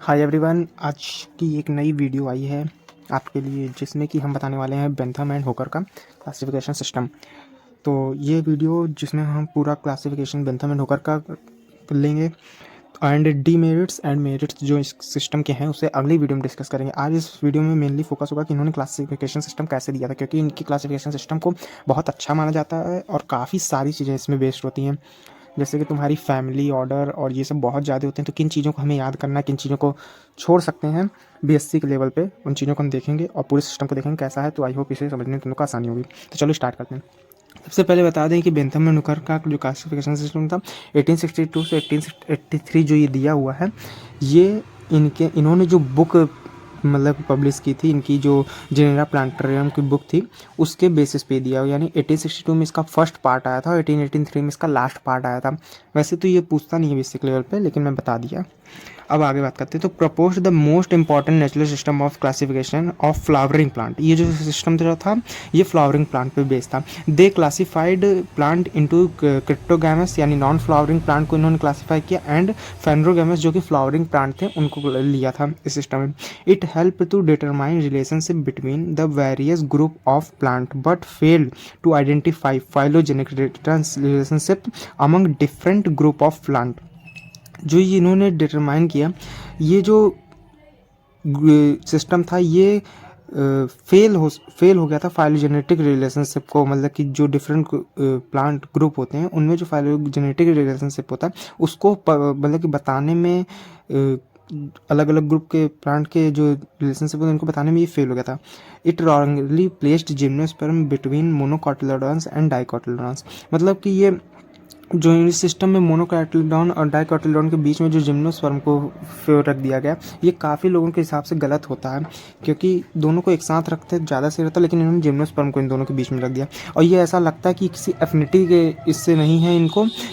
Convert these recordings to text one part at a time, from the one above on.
Hi everyone, आज की एक नई वीडियो आई है आपके लिए जिसमें कि हम बताने वाले हैं बेंथम एंड होकर का क्लासिफिकेशन सिस्टम। तो ये वीडियो जिसमें हम पूरा क्लासिफिकेशन बेंथम एंड होकर का लेंगे एंड डीमेरिट्स एंड मेरिट्स जो इस सिस्टम के हैं उसे अगली वीडियो में डिस्कस करेंगे। आज इस वीडियो में मेनली फोकस होगा कि इन्होंने क्लासिफिकेशन सिस्टम कैसे दिया था, क्योंकि इनकी क्लासिफिकेशन सिस्टम को बहुत अच्छा माना जाता है और काफ़ी सारी चीज़ें इसमें बेस्ड होती हैं, जैसे कि तुम्हारी फैमिली ऑर्डर और ये सब बहुत ज़्यादा होते हैं। तो किन चीज़ों को हमें याद करना है, किन चीज़ों को छोड़ सकते हैं बेसिक लेवल पे, उन चीज़ों को हम देखेंगे और पूरे सिस्टम को देखेंगे कैसा है। तो आई होप इसे समझने में तुमको आसानी होगी। तो चलो स्टार्ट करते हैं। सबसे पहले बता दें कि बेंथम एंड हुकर का जो क्लासिफिकेशन सिस्टम था 1862 से 1883 जो ये दिया हुआ है, ये इन्होंने जो बुक मतलब पब्लिश की थी, इनकी जो जेनेरा प्लांटेरियम की बुक थी उसके बेसिस पे दिया हुआ। यानी 1862 में इसका फर्स्ट पार्ट आया था और 1883 में इसका लास्ट पार्ट आया था। वैसे तो ये पूछता नहीं है बेसिक लेवल पे, लेकिन मैं बता दिया। अब आगे बात करते हैं। तो propose the most important natural system of classification of flowering plant. ये जो सिस्टम जो था ये फ्लावरिंग प्लांट पे बेस्ड था। दे क्लासिफाइड प्लांट इनटू क्रिप्टोगैमस, यानी नॉन फ्लावरिंग प्लांट को इन्होंने क्लासीफाई किया, एंड फेनरोगैमस जो कि फ्लावरिंग प्लांट थे उनको लिया था इस सिस्टम में। It help to determine relationship between the various group of plant but failed to identify phylogenic relationship among different group of plant. जो ये इन्होंने डिटरमाइन किया, ये जो सिस्टम था ये फेल हो गया था फाइलोजेनेटिक रिलेशनशिप को, मतलब कि जो डिफरेंट प्लांट ग्रुप होते हैं उनमें जो फाइलोजेनेटिक रिलेशनशिप होता है उसको मतलब कि बताने में, अलग अलग ग्रुप के प्लांट के जो रिलेशनशिप होते हैं उनको बताने में ये फेल हो गया था। It wrongly placed gymnosperm between monocotyledons and dicotyledons, मतलब कि ये जो इस सिस्टम में मोनोकोटिलेडॉन और डाइकोटिलेडॉन के बीच में जो जिम्नोस्पर्म को रख दिया गया, ये काफ़ी लोगों के हिसाब से गलत होता है, क्योंकि दोनों को एक साथ रखते ज़्यादा सही रहता, लेकिन इन्होंने जिम्नोस्पर्म को इन दोनों के बीच में रख दिया। और ये ऐसा लगता है कि किसी एफिनिटी के इससे नहीं है,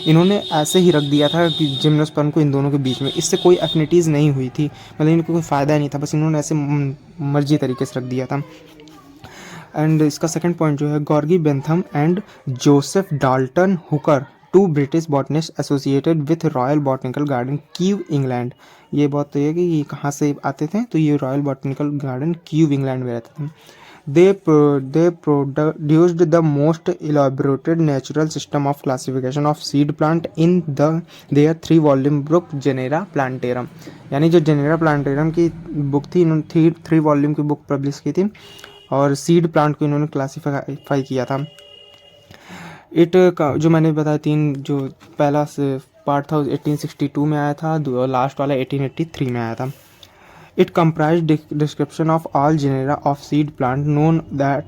इन्होंने ऐसे ही रख दिया था कि जिम्नोस्पर्म को इन दोनों के बीच में, इससे कोई एफिनिटीज़ नहीं हुई थी, मतलब इनको कोई फ़ायदा नहीं था, बस इन्होंने ऐसे मर्जी तरीके से रख दिया था। एंड इसका सेकंड पॉइंट जो है, गॉर्गी Bentham and Joseph Dalton Hooker, two British botanist associated with Royal Botanical Garden Kew England. ये बात तो है कि ये कहाँ से आते थे, तो ये royal Botanical Garden Kew England में रहते थे। They produced the most elaborated natural system of classification of seed plant in their 3 volume book Genera Plantarum। यानी जो जेनेरा प्लांटेरम की बुक थी, इन्होंने 3 वॉल्यूम की बुक पब्लिश की थी और सीड प्लांट को इन्होंने क्लासीफाई किया था। इट का जो मैंने बताया 3 जो पहला से पार्ट था 1862 में आया था, लास्ट वाला 1883 में आया था। It comprised description of all genera of seed plant known that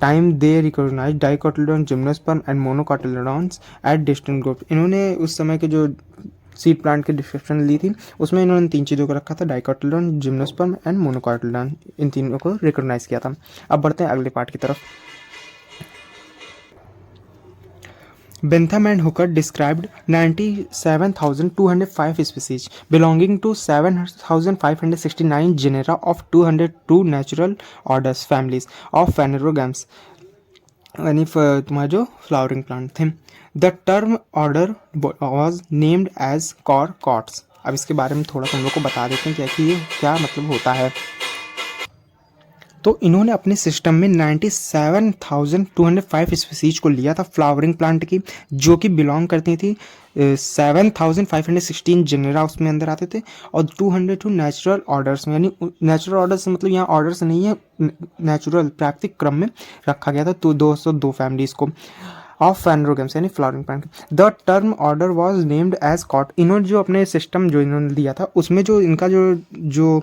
time they recognized dicotyledon, gymnosperm and monocotyledons at distinct groups। इन्होंने उस समय के जो सीड प्लांट की डिस्क्रिप्शन ली थी उसमें इन्होंने 3 चीज़ों को रखा था, डाइकोटिलेडॉन, जिम्नोस्पर्म एंड मोनोकोटिलेडॉन, इन तीनों को रिकॉग्नाइज किया था। अब बढ़ते हैं अगले पार्ट की तरफ। Bentham and Hooker described 97,205 species belonging to 7,569 genera of 202 natural orders families of phanerogams, यानी तुम्हारे जो फ्लावरिंग प्लांट थे। The term order was named as cohorts. अब इसके बारे में थोड़ा तुम लोग को बता देते हैं कि ये क्या मतलब होता है। तो इन्होंने अपने सिस्टम में 97,205 स्पीसीज को लिया था फ्लावरिंग प्लांट की, जो कि बिलोंग करती थी 7,516 जेनेरा उसमें अंदर आते थे और 202 नेचुरल ऑर्डर्स में, यानी नेचुरल ऑर्डर्स मतलब यहाँ ऑर्डर्स नहीं है, नेचुरल प्राकृतिक क्रम में रखा गया था। तो 202 फैमिलीज को ऑफ फैनरोगेम्स यानी flowering plant. The term order was named as cohort. इन्होंने जो अपने सिस्टम जो इन्होंने दिया था उसमें जो इनका जो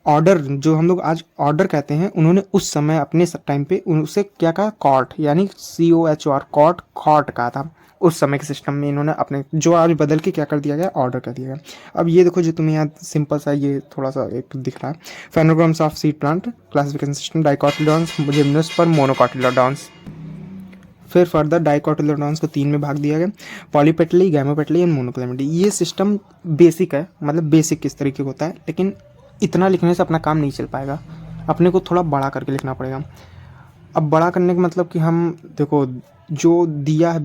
ऑर्डर जो हम लोग आज ऑर्डर कहते हैं, उन्होंने उस समय अपने टाइम पे उसे क्या कहा, कॉट, यानी COHR, कॉट कहा था। उस समय के सिस्टम में इन्होंने अपने जो आज बदल के क्या कर दिया गया, ऑर्डर कर दिया गया। अब ये देखो जो तुम्हें यहाँ सिंपल सा ये थोड़ा सा एक दिख रहा है, phanerograms of seed plant classification system, dicotyledons, gymnosperm, monocotyledons. फिर फर्दर डाइकोटिलेडॉन्स को 3 में भाग दिया गया, पॉलीपेटली, गैमोपेटली एंड मोनोक्लेमेटी। ये सिस्टम बेसिक है, मतलब बेसिक किस तरीके का होता है, लेकिन इतना लिखने से अपना काम नहीं चल पाएगा, अपने को थोड़ा बड़ा करके लिखना पड़ेगा। अब बड़ा करने का मतलब कि हम देखो जो दिया है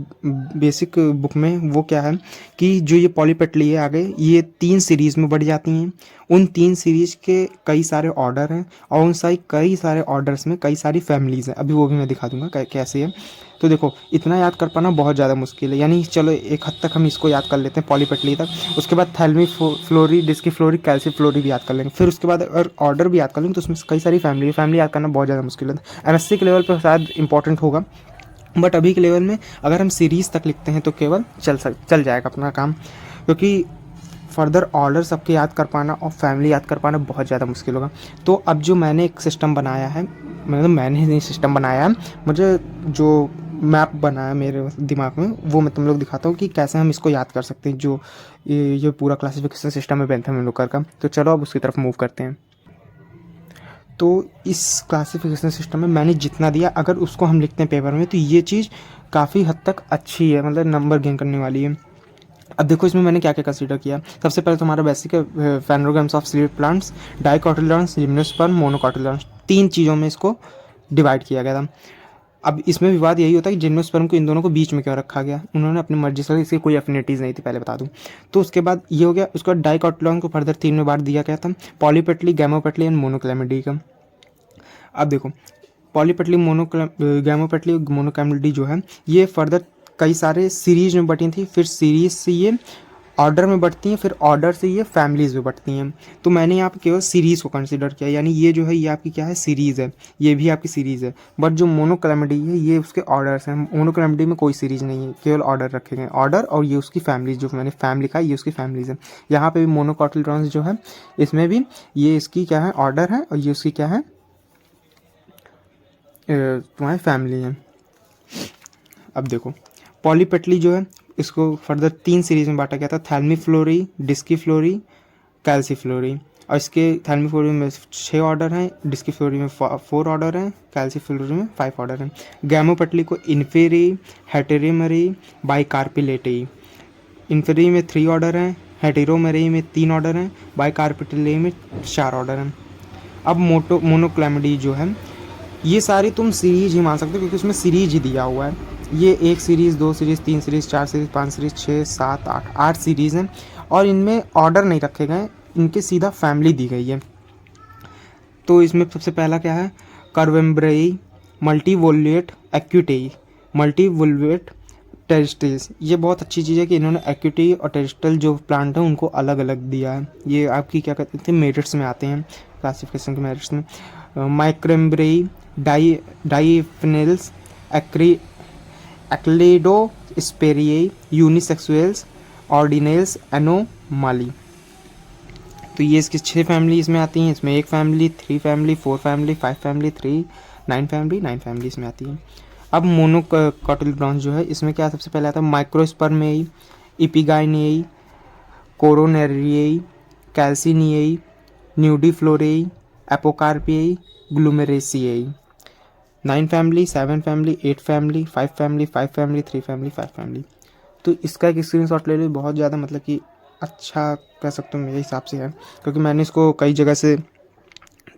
बेसिक बुक में वो क्या है कि जो ये पॉलीपेटली है आगे ये 3 सीरीज़ में बढ़ जाती हैं। उन 3 सीरीज़ के कई सारे ऑर्डर हैं और उन कई सारे ऑर्डर्स में कई सारी फैमिलीज़ हैं। अभी वो भी मैं दिखा दूंगा कैसे है। तो देखो इतना याद कर पाना बहुत ज़्यादा मुश्किल है, यानी चलो एक हद तक हम इसको याद कर लेते हैं पॉलीपेटली तक। उसके बाद थैल्मी फ्लोरी, डिस्की फ्लोरी, कैल्सी फ्लोरी भी याद कर लेंगे। फिर उसके बाद अगर ऑर्डर भी याद कर लेंगे तो उसमें कई सारी फैमिली याद करना बहुत ज़्यादा मुश्किल है। एमएससी के लेवल पर शायद इंपॉर्टेंट होगा, बट अभी के लेवल में अगर हम सीरीज़ तक लिखते हैं तो केवल चल जाएगा अपना काम, क्योंकि फर्दर ऑर्डर सबके याद कर पाना और फैमिली याद कर पाना बहुत ज़्यादा मुश्किल होगा। तो अब जो मैंने एक सिस्टम बनाया है, मतलब मैंने नहीं सिस्टम बनाया है, मुझे जो मैप बनाया मेरे दिमाग में वो मैं तुम लोग दिखाता हूँ कि कैसे हम इसको याद कर सकते हैं, जो ये पूरा क्लासिफिकेशन सिस्टम है बेंथम एंड का। तो चलो अब उसकी तरफ मूव करते हैं। तो इस क्लासिफिकेशन सिस्टम में मैंने जितना दिया अगर उसको हम लिखते हैं पेपर में तो ये चीज़ काफ़ी हद तक अच्छी है, मतलब नंबर गेन करने वाली है। अब देखो इसमें मैंने क्या क्या कंसीडर किया। सबसे पहले तुम्हारा बेसिक है phanerograms of seed plants, डाइकोटिलडॉन्स, gymnosperm, मोनोकोटिलडॉन्स, 3 चीज़ों में इसको डिवाइड किया गया था। अब इसमें विवाद यही होता है कि जिम्नोस्पर्म को इन दोनों को बीच में क्यों रखा गया, उन्होंने अपनी मर्जी से, इसकी कोई एफिनिटीज़ नहीं थी पहले बता दूं। तो उसके बाद ये हो गया। उसके बाद डाइकोटिलडॉन को फर्दर 3 में बांट दिया गया था, पॉलीपेटली, गैमोपेटली एंड मोनोक्लेमिडी का। अब देखो पॉलीपेटली, गैमोपेटली, मोनोक्लेमिडी जो है ये फर्दर कई सारे सीरीज में बटी थी, फिर सीरीज से ये ऑर्डर में बढ़ती हैं, फिर ऑर्डर से ये फैमिलीज में बढ़ती हैं। तो मैंने यहाँ पे केवल सीरीज़ को कंसीडर किया, यानी ये जो है ये आपकी क्या है, सीरीज़ है, ये भी आपकी सीरीज़ है। बट जो मोनोक्लेमिडी है ये उसके ऑर्डर्स हैं। मोनोक्लेमिडी में कोई सीरीज़ नहीं है, केवल ऑर्डर रखे गए, ऑर्डर और ये उसकी फैमिलीज, जो मैंने फैमिली लिखा है ये उसकी फैमिलीज है। यहाँ पे भी मोनोकोटिलडॉन्स जो है इसमें भी ये इसकी क्या है, ऑर्डर है, और ये उसकी क्या है, तुम्हारी फैमिली है। अब देखो पॉलीपेटली जो है इसको फर्दर 3 सीरीज में बांटा गया था, थैल्मी फ्लोरी, डिस्की फ्लोरी, कैल्सी फ्लोरी। और इसके थैल्मी फ्लोरी में 6 ऑर्डर हैं, डिस्की फ्लोरी में 4 ऑर्डर हैं, कैल्सी फ्लोरी में 5 ऑर्डर हैं। गैमोपेटली को इन्फेरी, हेटेरिमरी, बाइकार्पिलेटी। इन्फेरी में 3 ऑर्डर हैं, हेटेरोमेरी में 3 ऑर्डर हैं, बाइकार्पिलेटी में 4 ऑर्डर हैं। अब मोनोक्लेमिडी जो है ये सारी तुम सीरीज ही मान सकते हो, क्योंकि उसमें सीरीज ही दिया हुआ है। ये 1 series, 2 series, 3 series, 4 series, 5 series, 6, 7, 8 series हैं, और इनमें ऑर्डर नहीं रखे गए, इनके सीधा फैमिली दी गई है। तो इसमें सबसे पहला क्या है, कर्वेम्ब्रेई, मल्टीवोल्यूट एक्यूटेई, मल्टीवोल्यूट टेरिस्टल्स। ये बहुत अच्छी चीज़ है कि इन्होंने एक्यूटी और टेरिस्टल जो प्लांट है उनको अलग अलग दिया है। ये आपकी क्या कहते थे, मेरिट्स में आते हैं, क्लासिफिकेशन के मेरिट्स में। माइक्रेम्ब्रेई, डाइफिनेल्स, एक्लेडोस्पेरियाई, यूनिसेक्सुअल्स, ऑर्डिनेल्स, एनोमाली। तो ये इसकी 6 फैमिली इसमें आती हैं। इसमें 1 family, 3 family, 4 family, 5 family, 3, 9 family, 9 family इसमें आती है। अब मोनोकोटिलडॉन्स जो है इसमें क्या सबसे पहले आता है, माइक्रोस्पर्मेई, इपिगाइनियई, कोरोनेरियई, कैल्सिनियई, न्यूडीफ्लोरेई, एपोकार्पियई, ग्लूमेरेसियई। 9 family, 7 family, 8 family, 5 family, 5 family, 3 family, 5 family. तो इसका एक स्क्रीनशॉट ले लो, बहुत ज़्यादा मतलब कि अच्छा कह सकते हो मेरे हिसाब से है, क्योंकि मैंने इसको कई जगह से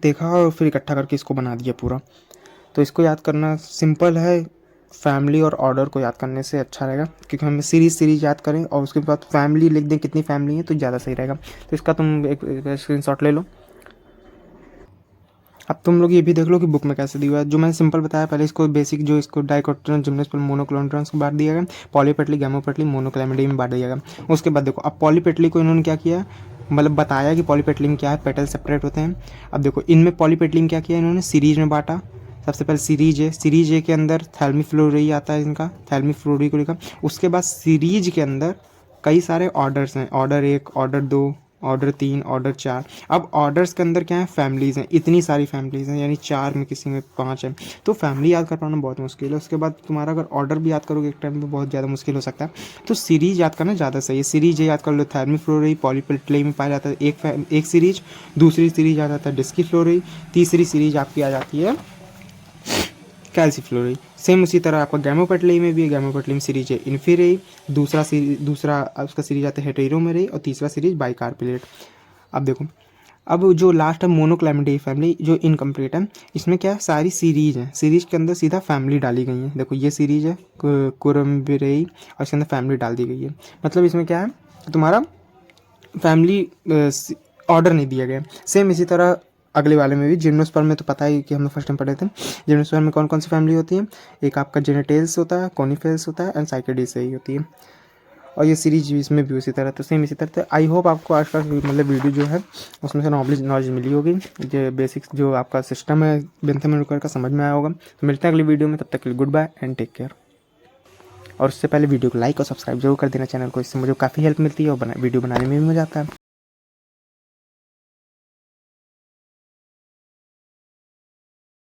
देखा और फिर इकट्ठा करके इसको बना दिया पूरा। तो इसको याद करना सिंपल है, फैमिली और ऑर्डर को याद करने से अच्छा रहेगा, क्योंकि हम सीरीज याद करें और उसके बाद फैमिली लिख दें कितनी फैमिली है तो ज़्यादा सही रहेगा। तो इसका तुम एक स्क्रीनशॉट ले लो। अब तुम लोग ये भी देख लो कि बुक में कैसे दिया हुआ है। जो मैंने सिंपल बताया पहले, इसको बेसिक जो इसको डाइकोटिलडॉन, जिम्नोस्पर्म, मोनोक्लेमिडॉन्स को बांट दिया गया, पॉलीपेटली, गैमोपेटली, मोनोक्लेमिडी में बांट दिया गया। उसके बाद देखो अब पॉलीपेटली को इन्होंने क्या किया, मतलब बताया कि पॉलीपेटली में क्या है, पेटल सेपरेट होते हैं। अब देखो इनमें पॉलीपेटली में क्या किया इन्होंने, सीरीज में बांटा। सबसे पहले सीरीज है, सीरीज ए के अंदर थैल्मी फ्लोरी आता है, इनका थैल्मी फ्लोरी को लिखा। उसके बाद सीरीज के अंदर कई सारे ऑर्डर्स हैं, ऑर्डर 1, ऑर्डर 2, ऑर्डर 3, ऑर्डर 4। अब ऑर्डर्स के अंदर क्या है, फैमिलीज़ हैं, इतनी सारी फैमिलीज़ हैं, यानी 4 में किसी में 5 है, तो फैमिली याद कर पाना बहुत मुश्किल है। उसके बाद तुम्हारा अगर ऑर्डर भी याद करोगे एक टाइम में बहुत ज़्यादा मुश्किल हो सकता है। तो सीरीज याद करना ज़्यादा सही है। सीरीज याद कर लो, थैल्मी फ्लोरी, पॉलीपेटली में पाया जाता है एक सीरीज। दूसरी सीरीज आ जाता है डिस्की फ्लोरी। तीसरी सीरीज आपकी आ जाती है कैल्सी फ्लोरी। सेम उसी तरह आपका गैमोपेटली में भी है, गैमोपेटली में सीरीज है इन्फीरेई, दूसरा उसका सीरीज आता है हेटेरोमेरेई, और तीसरा सीरीज बाइकार्पिलेट। अब देखो अब जो लास्ट है मोनोक्लेमेटिडी फैमिली, जो इनकम्प्लीट है, इसमें क्या है, सारी सीरीज है, सीरीज के अंदर सीधा फैमिली डाली गई है। देखो ये सीरीज है कोरम्बिरेई और इसके अंदर फैमिली डाल दी गई है। मतलब इसमें क्या है, तुम्हारा फैमिली ऑर्डर नहीं दिया गया। सेम इसी तरह अगले वाले में भी जिम्नोस्पर्म में तो पता ही कि हम लोग फर्स्ट टाइम पढ़े थे। जिम्नोस्पर्म में कौन कौन सी फैमिली होती है, एक आपका जेनेटेल्स होता है, कॉनिफेल्स होता है एंड साइकेडीज से ही होती है। और ये सीरीज इसमें भी उसी तरह, तो सेम इसी तरह। आई होप आपको आज का मतलब वीडियो जो है उसमें से नॉलेज मिली होगी, जो बेसिक्स जो आपका सिस्टम है बेंथम एंड रुकर का समझ में आया होगा। तो मिलते हैं अगली वीडियो में, तब तक के लिए good bye and take care. और उससे पहले वीडियो को लाइक और सब्सक्राइब जरूर कर देना चैनल को, इससे मुझे काफ़ी हेल्प मिलती है और वीडियो बनाने में भी मज़ा आता है।